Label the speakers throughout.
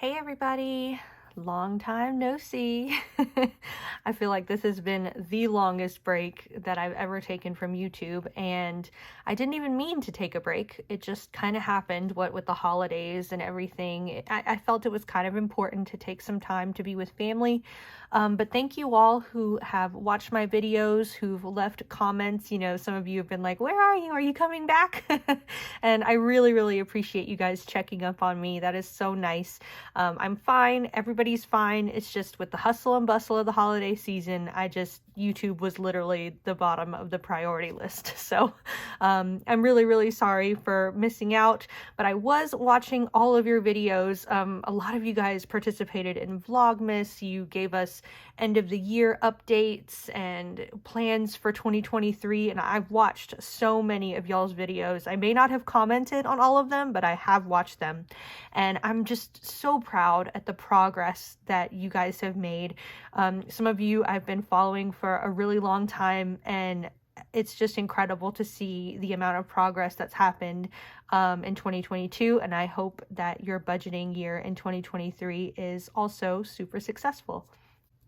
Speaker 1: Hey everybody, long time no see. I feel like this has been the longest break that I've ever taken from YouTube, and I didn't even mean to take a break. It just kind of happened, what with the holidays and everything. I felt it was kind of important to take some time to be with family. But thank you all who have watched my videos, who've left comments. You know, some of you have been like, where are you? Are you coming back? And I really appreciate you guys checking up on me. That is so nice. I'm fine. Everybody's fine. It's just with the hustle and bustle of the holiday season, YouTube was literally the bottom of the priority list. So I'm really sorry for missing out, but I was watching all of your videos. A lot of you guys participated in Vlogmas. You gave us end of the year updates and plans for 2023, and I've watched so many of y'all's videos. I may not have commented on all of them, but I have watched them, and I'm just so proud at the progress that you guys have made. Some of you I've been following for a really long time, and it's just incredible to see the amount of progress that's happened in 2022, and I hope that your budgeting year in 2023 is also super successful.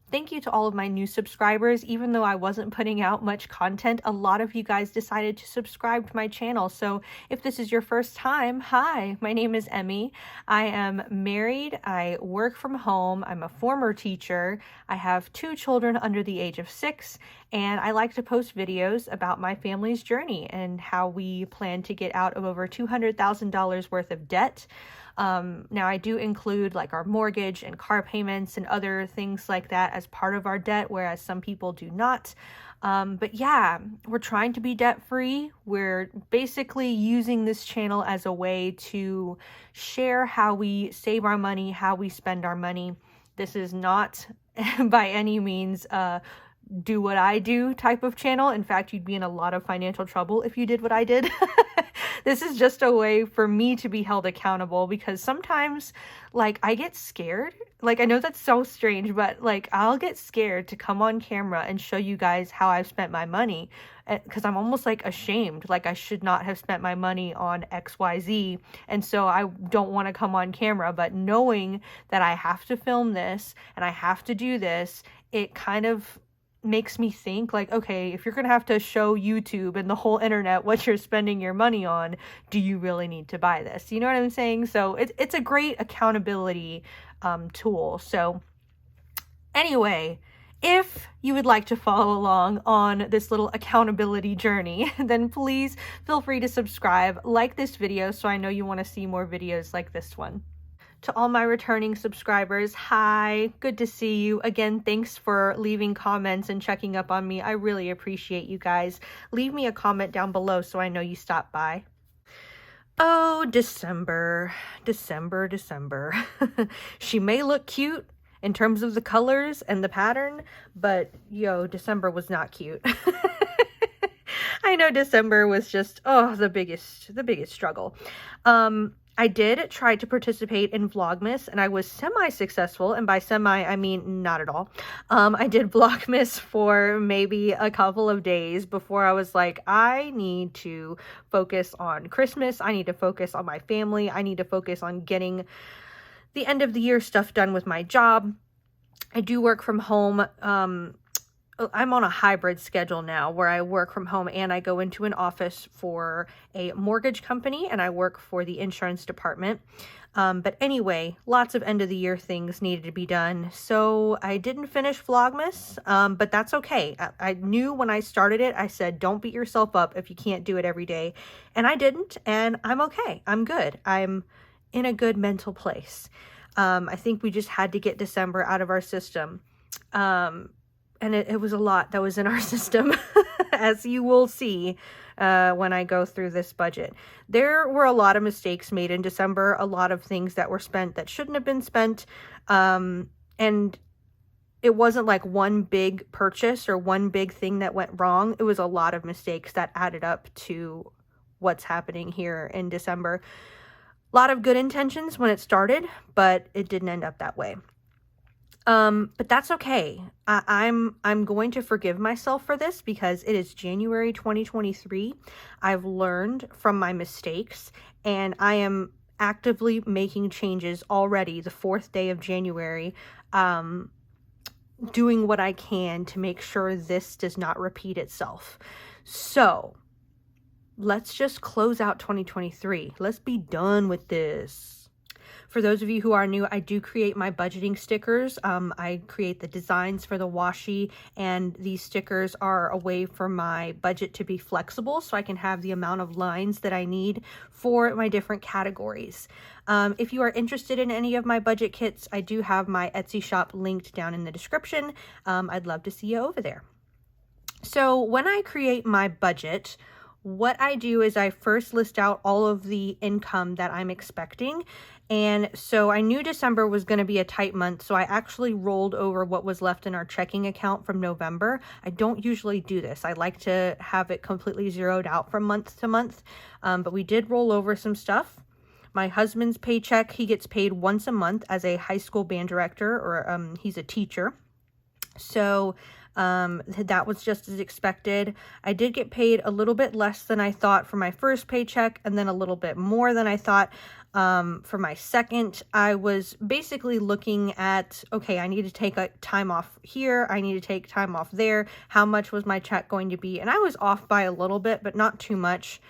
Speaker 1: Thank you to all of my new subscribers. Even though I wasn't putting out much content, a lot of you guys decided to subscribe to my channel. So if this is your first time, hi, my name is Emmy. I am married. I work from home. I'm a former teacher. I have 2 children under the age of 6, and I like to post videos about my family's journey and how we plan to get out of over $200,000 worth of debt. Now I do include like our mortgage and car payments and other things like that as part of our debt, whereas some people do not. But yeah, we're trying to be debt free. We're basically using this channel as a way to share how we save our money, how we spend our money. This is not by any means do what I do type of channel. In fact, you'd be in a lot of financial trouble if you did what I did. This is just a way for me to be held accountable, because sometimes, like, I get scared. Like, I know that's so strange, but, like, I'll get scared to come on camera and show you guys how I've spent my money, because I'm almost, like, ashamed. Like, I should not have spent my money on XYZ, and so I don't want to come on camera. But knowing that I have to film this and I have to do this, it kind of makes me think, like, okay, if you're gonna have to show YouTube and the whole internet what you're spending your money on, do you really need to buy this? You know what I'm saying? So it's a great accountability tool. So anyway, if you would like to follow along on this little accountability journey, then please feel free to subscribe, like this video, so I know you want to see more videos like this one. To all my returning subscribers, hi, good to see you. Again, thanks for leaving comments and checking up on me. I really appreciate you guys. Leave me a comment down below so I know you stopped by. Oh, December. She may look cute in terms of the colors and the pattern, but yo, December was not cute. I know December was just, the biggest struggle. I did try to participate in Vlogmas, and I was semi-successful, and by semi, I mean not at all. I did Vlogmas for maybe a couple of days before I was like, I need to focus on Christmas, I need to focus on my family, I need to focus on getting the end of the year stuff done with my job. I do work from home. I'm on a hybrid schedule now where I work from home and I go into an office for a mortgage company, and I work for the insurance department. But anyway, lots of end of the year things needed to be done. So I didn't finish Vlogmas, but that's okay. I knew when I started it, I said, don't beat yourself up if you can't do it every day. And I didn't, and I'm okay. I'm good. I'm in a good mental place. I think we just had to get December out of our system. And it was a lot that was in our system, as you will see when I go through this budget. There were a lot of mistakes made in December, a lot of things that were spent that shouldn't have been spent, and it wasn't like one big purchase or one big thing that went wrong. It was a lot of mistakes that added up to what's happening here in December. A lot of good intentions when it started, but it didn't end up that way. But that's okay. I'm going to forgive myself for this because it is January 2023. I've learned from my mistakes, and I am actively making changes already the 4th day of January, doing what I can to make sure this does not repeat itself. So let's just close out 2023. Let's be done with this. For those of you who are new, I do create my budgeting stickers. I create the designs for the washi, and these stickers are a way for my budget to be flexible so I can have the amount of lines that I need for my different categories. If you are interested in any of my budget kits, I do have my Etsy shop linked down in the description. I'd love to see you over there. So when I create my budget, what I do is I first list out all of the income that I'm expecting. And so I knew December was going to be a tight month, so I actually rolled over what was left in our checking account from November. I don't usually do this. I like to have it completely zeroed out from month to month, but we did roll over some stuff. My husband's paycheck, he gets paid once a month as a high school band director, or he's a teacher. So that was just as expected. I did get paid a little bit less than I thought for my first paycheck, and then a little bit more than I thought for my second. I was basically looking at, okay, I need to take a time off here. I need to take time off there. How much was my check going to be? And I was off by a little bit, but not too much.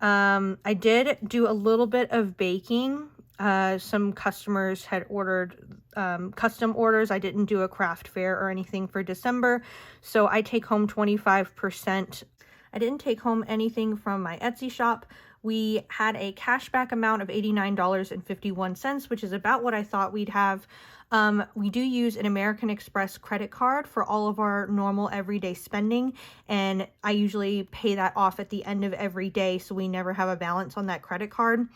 Speaker 1: I did do a little bit of baking. Some customers had ordered custom orders. I didn't do a craft fair or anything for December, so I take home 25%. I didn't take home anything from my Etsy shop. We had a cashback amount of $89.51, which is about what I thought we'd have. We do use an American Express credit card for all of our normal everyday spending, and I usually pay that off at the end of every day, so we never have a balance on that credit card.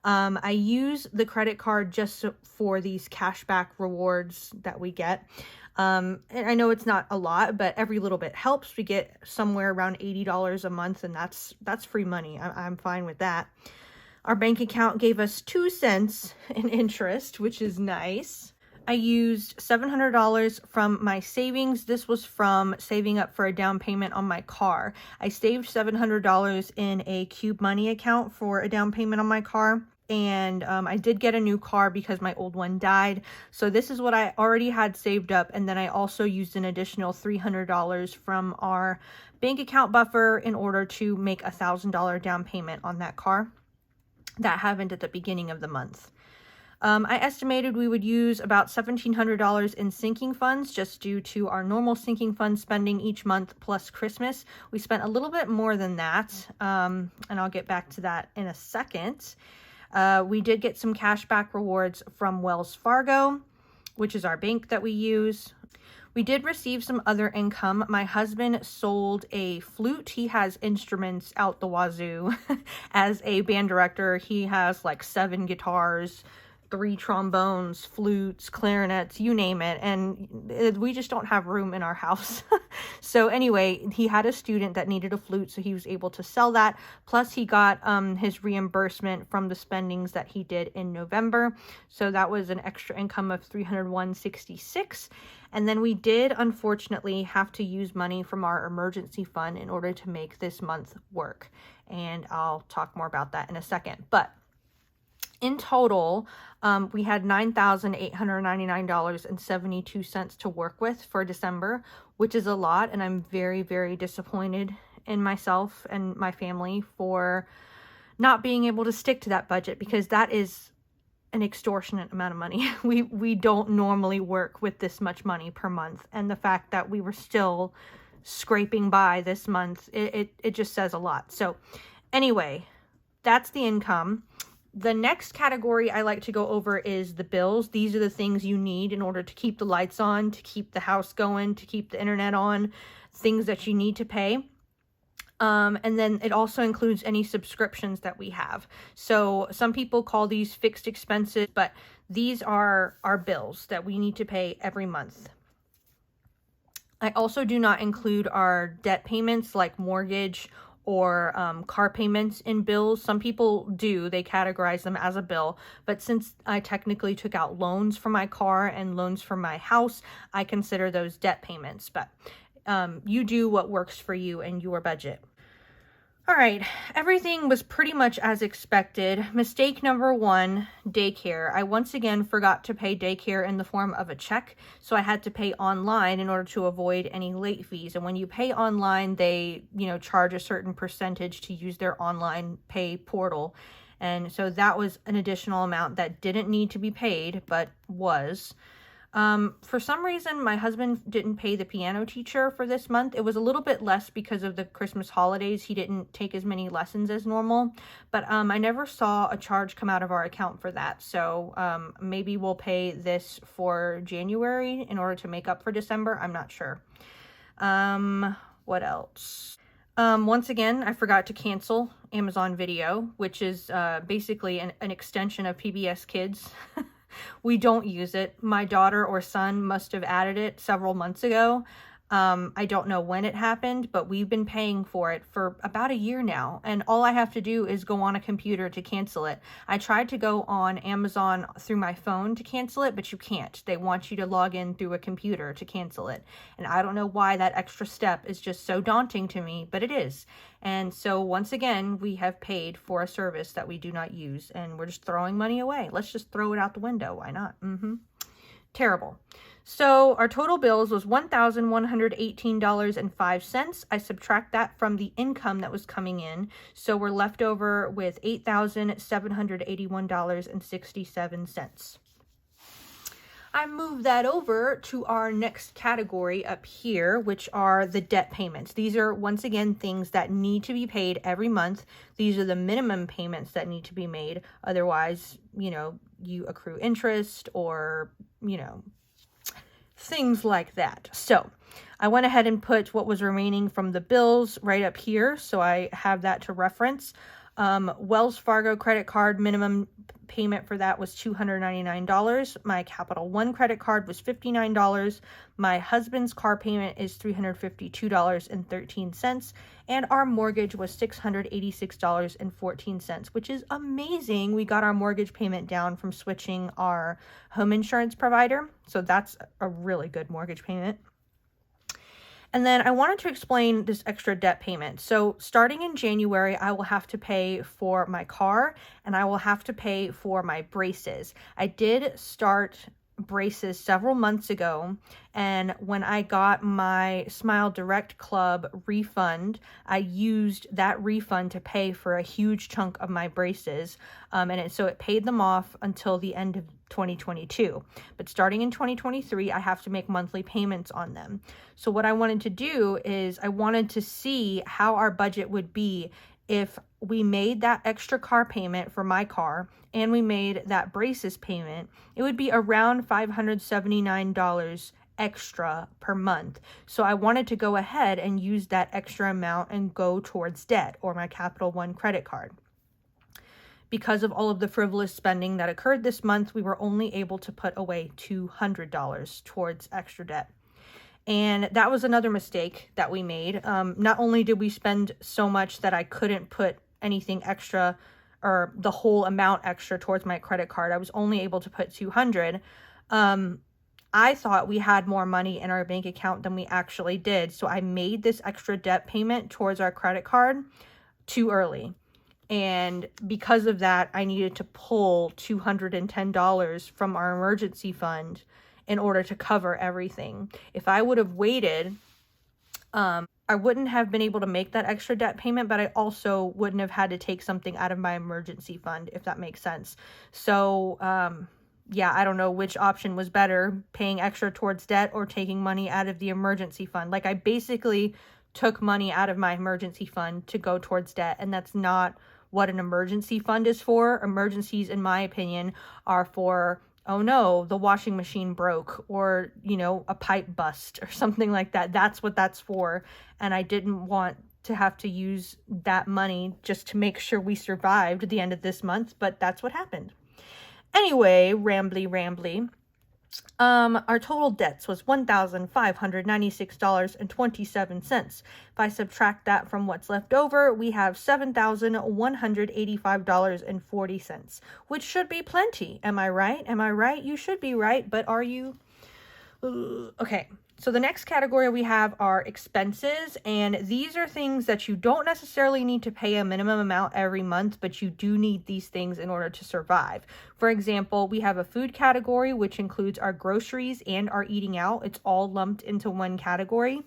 Speaker 1: I use the credit card just for these cashback rewards that we get. And I know it's not a lot, but every little bit helps. We get somewhere around $80 a month, and that's free money. I'm fine with that. Our bank account gave us 2 cents in interest, which is nice. I used $700 from my savings. This was from saving up for a down payment on my car. I saved $700 in a Cube Money account for a down payment on my car. And I did get a new car because my old one died. So this is what I already had saved up. And then I also used an additional $300 from our bank account buffer in order to make a $1,000 down payment on that car. That happened at the beginning of the month. I estimated we would use about $1,700 in sinking funds just due to our normal sinking fund spending each month plus Christmas. We spent a little bit more than that, and I'll get back to that in a second. We did get some cashback rewards from Wells Fargo, which is our bank that we use. We did receive some other income. My husband sold a flute. He has instruments out the wazoo. As a band director, he has like 7 guitars, 3 trombones, flutes, clarinets, you name it. And we just don't have room in our house. So anyway, he had a student that needed a flute, so he was able to sell that. Plus he got his reimbursement from the spendings that he did in November. So that was an extra income of $301.66. And then we did unfortunately have to use money from our emergency fund in order to make this month work. And I'll talk more about that in a second. But in total, we had $9,899.72 to work with for December, which is a lot, and I'm very, very disappointed in myself and my family for not being able to stick to that budget, because that is an extortionate amount of money. We don't normally work with this much money per month, and the fact that we were still scraping by this month, it just says a lot. So anyway, that's the income. The next category I like to go over is the bills. These are the things you need in order to keep the lights on, to keep the house going, to keep the internet on, things that you need to pay. And then it also includes any subscriptions that we have. So some people call these fixed expenses, but these are our bills that we need to pay every month. I also do not include our debt payments like mortgage or car payments in bills. Some people do, they categorize them as a bill, but since I technically took out loans for my car and loans for my house, I consider those debt payments. But you do what works for you and your budget. All right, everything was pretty much as expected. Mistake number one, daycare. I once again forgot to pay daycare in the form of a check, so I had to pay online in order to avoid any late fees. And when you pay online, they, charge a certain percentage to use their online pay portal. And so that was an additional amount that didn't need to be paid, but was. For some reason, my husband didn't pay the piano teacher for this month. It was a little bit less because of the Christmas holidays. He didn't take as many lessons as normal, but I never saw a charge come out of our account for that. So maybe we'll pay this for January in order to make up for December. I'm not sure. What else? Once again, I forgot to cancel Amazon Video, which is basically an extension of PBS Kids. We don't use it. My daughter or son must have added it several months ago. I don't know when it happened, but we've been paying for it for about a year now. And all I have to do is go on a computer to cancel it. I tried to go on Amazon through my phone to cancel it, but you can't. They want you to log in through a computer to cancel it. And I don't know why that extra step is just so daunting to me, but it is. And so once again, we have paid for a service that we do not use, and we're just throwing money away. Let's just throw it out the window. Why not? Terrible. So our total bills was $1,118.05. I subtract that from the income that was coming in. So we're left over with $8,781.67. I move that over to our next category up here, which are the debt payments. These are, once again, things that need to be paid every month. These are the minimum payments that need to be made. Otherwise, you accrue interest or, things like that. So I went ahead and put what was remaining from the bills right up here. So I have that to reference. Wells Fargo credit card minimum payment for that was $299. My Capital One credit card was $59. My husband's car payment is $352.13. And our mortgage was $686.14, which is amazing. We got our mortgage payment down from switching our home insurance provider. So that's a really good mortgage payment. And then I wanted to explain this extra debt payment. So starting in January, I will have to pay for my car and I will have to pay for my braces. I did start braces several months ago, and when I got my Smile Direct Club refund, I used that refund to pay for a huge chunk of my braces, so it paid them off until the end of 2022. But starting in 2023, I have to make monthly payments on them. So what I wanted to do is I wanted to see how our budget would be if we made that extra car payment for my car and we made that braces payment. It would be around $579 extra per month. So I wanted to go ahead and use that extra amount and go towards debt or my Capital One credit card. Because of all of the frivolous spending that occurred this month, we were only able to put away $200 towards extra debt. And that was another mistake that we made. Not only did we spend so much that I couldn't put anything extra or the whole amount extra towards my credit card, I was only able to put $200. I thought we had more money in our bank account than we actually did. So I made this extra debt payment towards our credit card too early. And because of that, I needed to pull $210 from our emergency fund in order to cover everything. If I would have waited, I wouldn't have been able to make that extra debt payment, but I also wouldn't have had to take something out of my emergency fund, if that makes sense. So, yeah, I don't know which option was better, paying extra towards debt or taking money out of the emergency fund. Like, I basically took money out of my emergency fund to go towards debt, and that's not what an emergency fund is for. Emergencies, in my opinion, are for, oh no, the washing machine broke, or, a pipe bust or something like that. That's what that's for. And I didn't want to have to use that money just to make sure we survived at the end of this month, but that's what happened. Anyway, rambly. Our total debts was $1,596.27. If I subtract that from what's left over, we have $7,185.40, which should be plenty. Am I right? You should be right, but are you? Okay, So the next category we have are expenses, and these are things that you don't necessarily need to pay a minimum amount every month, but you do need these things in order to survive. For example, we have a food category, which includes our groceries and our eating out. It's all lumped into one category.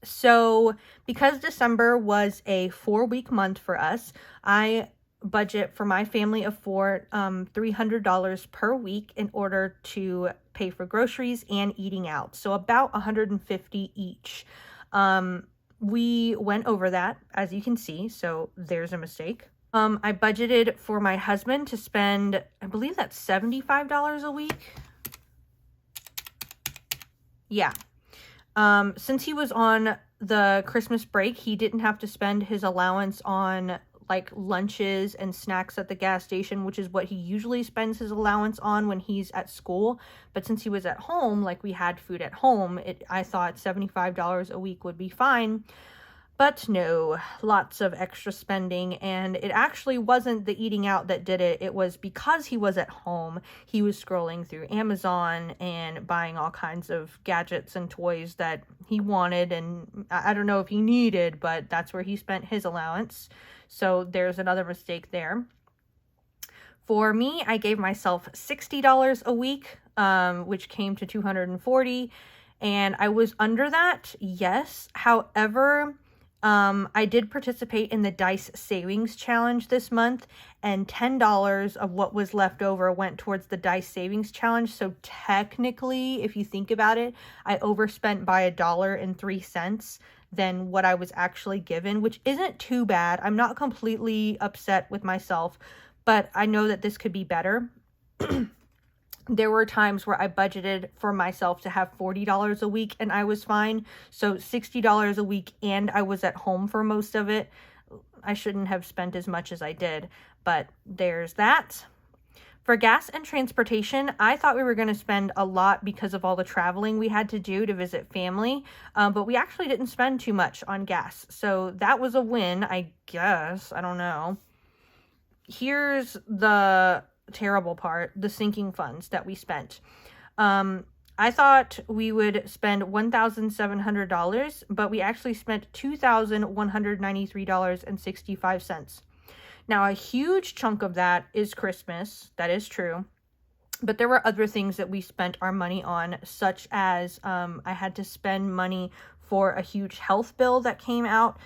Speaker 1: So because December was a 4-week month for us, I budget for my family of four, $300 per week in order to pay for groceries and eating out. So about $150 each. We went over that, as you can see, so there's a mistake. I budgeted for my husband to spend, I believe that's $75 a week. Yeah. Since he was on the Christmas break, he didn't have to spend his allowance on like lunches and snacks at the gas station, which is what he usually spends his allowance on when he's at school. But since he was at home, like we had food at home, I thought $75 a week would be fine. But no, lots of extra spending, and it actually wasn't the eating out that did it. It was because he was at home. He was scrolling through Amazon and buying all kinds of gadgets and toys that he wanted, and I don't know if he needed, but that's where he spent his allowance. So there's another mistake there. For me, I gave myself $60 a week, which came to $240, and I was under that, yes. However, I did participate in the Dice Savings Challenge this month, and $10 of what was left over went towards the Dice Savings Challenge. So technically, if you think about it, I overspent by $1.03 than what I was actually given, which isn't too bad. I'm not completely upset with myself, but I know that this could be better. There were times where I budgeted for myself to have $40 a week and I was fine. So $60 a week, and I was at home for most of it. I shouldn't have spent as much as I did, but there's that. For gas and transportation, I thought we were going to spend a lot because of all the traveling we had to do to visit family, but we actually didn't spend too much on gas. So that was a win, I guess. I don't know. Here's the terrible part, the sinking funds that we spent. I thought we would spend $1,700, but we actually spent $2,193.65. Now, a huge chunk of that is Christmas. That is true. But there were other things that we spent our money on, such as I had to spend money for a huge health bill that came out.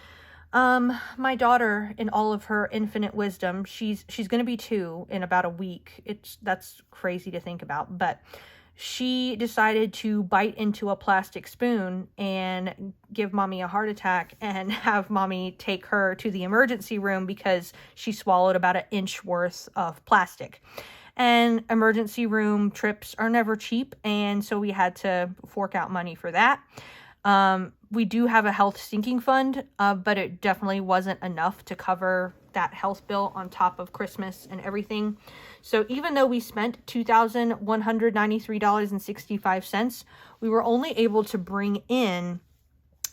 Speaker 1: My daughter, in all of her infinite wisdom, she's going to be 2 in about a week. That's crazy to think about, but she decided to bite into a plastic spoon and give mommy a heart attack and have mommy take her to the emergency room because she swallowed about 1 inch worth of plastic. And emergency room trips are never cheap, and so we had to fork out money for that. We do have a health sinking fund, but it definitely wasn't enough to cover that health bill on top of Christmas and everything. So even though we spent $2,193.65, we were only able to bring in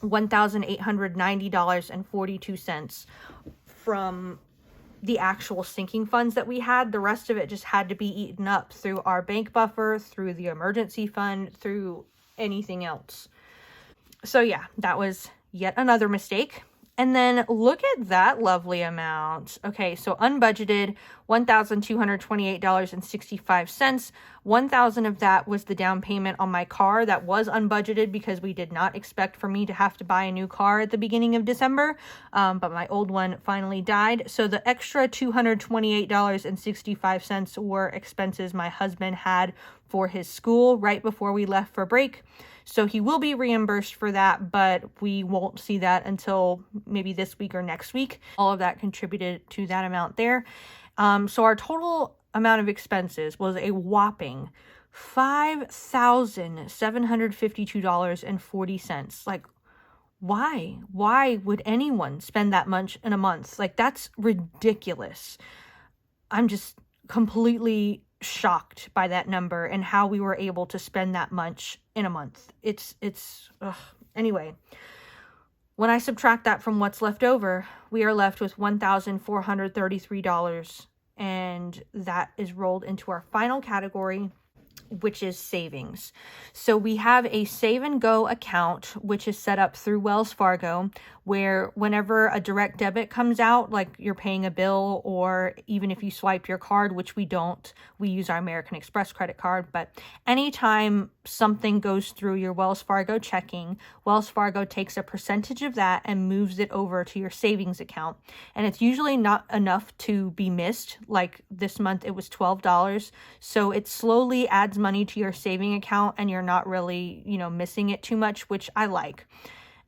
Speaker 1: $1,890.42 from the actual sinking funds that we had. The rest of it just had to be eaten up through our bank buffer, through the emergency fund, through anything else. So yeah, that was yet another mistake. And then look at that lovely amount. Okay, so unbudgeted, $1,228.65. $1,000 of that was the down payment on my car. That was unbudgeted because we did not expect for me to have to buy a new car at the beginning of December. But my old one finally died. So the extra $228.65 were expenses my husband had for his school right before we left for break. So he will be reimbursed for that, but we won't see that until maybe this week or next week. All of that contributed to that amount there. So our total amount of expenses was a whopping $5,752.40. Like, why? Why would anyone spend that much in a month? Like, that's ridiculous. I'm just completely shocked by that number and how we were able to spend that much in a month. Anyway, when I subtract that from what's left over, we are left with $1,433, and that is rolled into our final category, which is savings. So we have a Save and Go account, which is set up through Wells Fargo, where whenever a direct debit comes out, like you're paying a bill, or even if you swipe your card, which we don't, we use our American Express credit card, but anytime something goes through your Wells Fargo checking, Wells Fargo takes a percentage of that and moves it over to your savings account. And it's usually not enough to be missed. Like this month, it was $12. So it slowly adds money to your saving account and you're not really, missing it too much, which I like.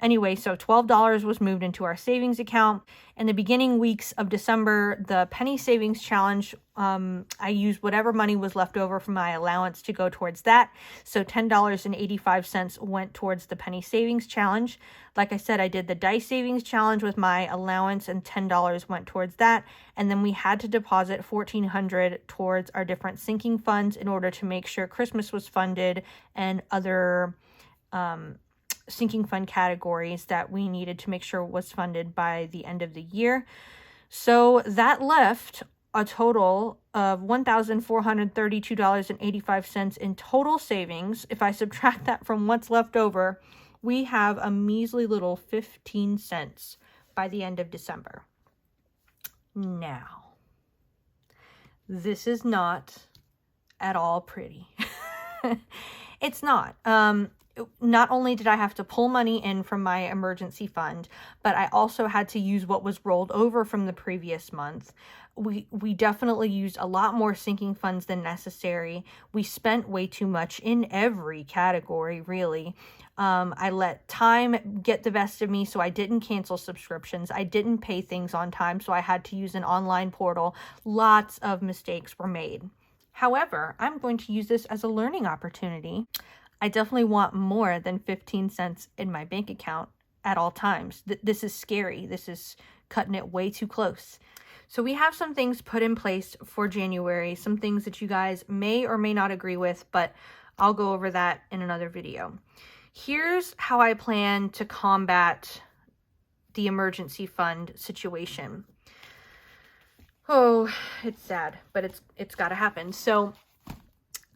Speaker 1: Anyway, so $12 was moved into our savings account. In the beginning weeks of December, the penny savings challenge, I used whatever money was left over from my allowance to go towards that. So $10.85 went towards the penny savings challenge. Like I said, I did the dice savings challenge with my allowance and $10 went towards that. And then we had to deposit $1,400 towards our different sinking funds in order to make sure Christmas was funded and other sinking fund categories that we needed to make sure was funded by the end of the year. So that left a total of $1,432.85 in total savings. If I subtract that from what's left over, we have a measly little 15 cents by the end of December. Now, this is not at all pretty. It's not. Not only did I have to pull money in from my emergency fund, but I also had to use what was rolled over from the previous month. We definitely used a lot more sinking funds than necessary. We spent way too much in every category, really. I let time get the best of me, so I didn't cancel subscriptions. I didn't pay things on time, so I had to use an online portal. Lots of mistakes were made. However, I'm going to use this as a learning opportunity. I definitely want more than 15 cents in my bank account at all times. This is scary. This is cutting it way too close. So we have some things put in place for January, some things that you guys may or may not agree with, but I'll go over that in another video. Here's how I plan to combat the emergency fund situation. Oh, it's sad, but it's got to happen. So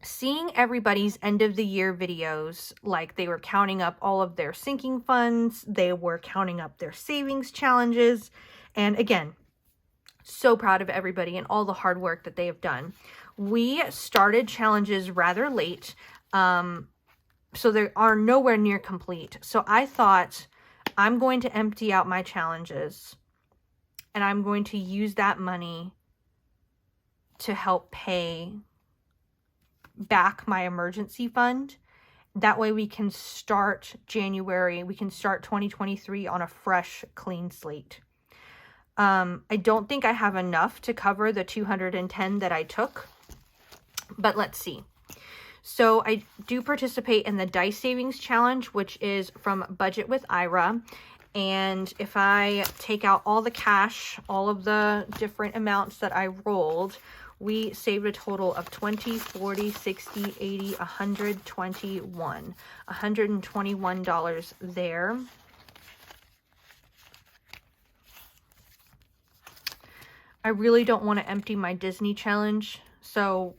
Speaker 1: seeing everybody's end of the year videos, like they were counting up all of their sinking funds, they were counting up their savings challenges. And again, so proud of everybody and all the hard work that they have done. We started challenges rather late, so they are nowhere near complete. So I thought I'm going to empty out my challenges and I'm going to use that money to help pay back my emergency fund. That way we can start January, we can start 2023 on a fresh, clean slate. I don't think I have enough to cover the 210 that I took, but let's see. So I do participate in the Dice Savings Challenge, which is from Budget with Ira. And if I take out all the cash, all of the different amounts that I rolled, we saved a total of 20, 40, 60, 80, 121. $121 there. I really don't want to empty my Disney challenge, so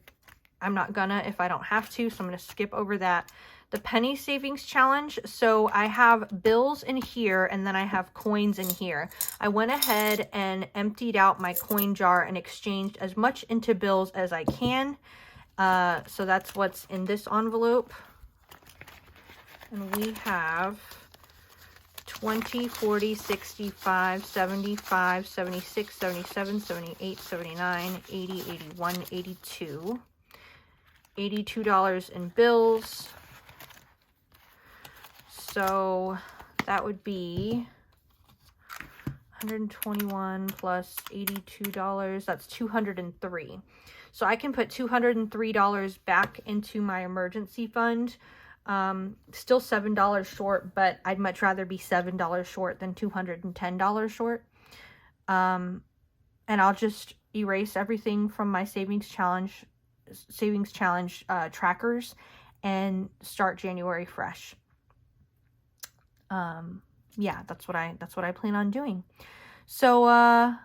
Speaker 1: I'm not gonna if I don't have to, so I'm gonna skip over that. The penny savings challenge, so I have bills in here and then I have coins in here. I went ahead and emptied out my coin jar and exchanged as much into bills as I can. So that's what's in this envelope. And we have 20, 40, 65, 75, 76, 77, 78, 79, 80, 81, 82. $82 in bills. So that would be 121 plus $82. That's $203. So I can put $203 back into my emergency fund. Still $7 short, but I'd much rather be $7 short than $210 short. And I'll just erase everything from my savings challenge trackers and start January fresh. Yeah, that's what I plan on doing. So I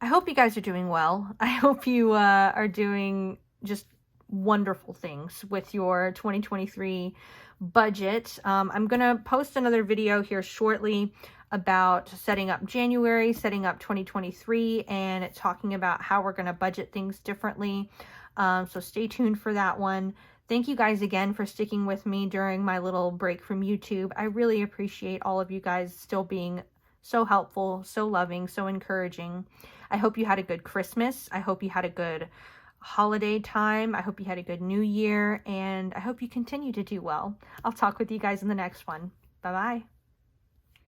Speaker 1: hope you guys are doing well. I hope you are doing just wonderful things with your 2023 budget. I'm gonna post another video here shortly about setting up January, setting up 2023, and it's talking about how we're gonna budget things differently. So stay tuned for that one. Thank you guys again for sticking with me during my little break from YouTube. I really appreciate all of you guys still being so helpful, so loving, so encouraging. I hope you had a good Christmas. I hope you had a good holiday time. I hope you had a good new year, and I hope you continue to do well. I'll talk with you guys in the next one. Bye-bye.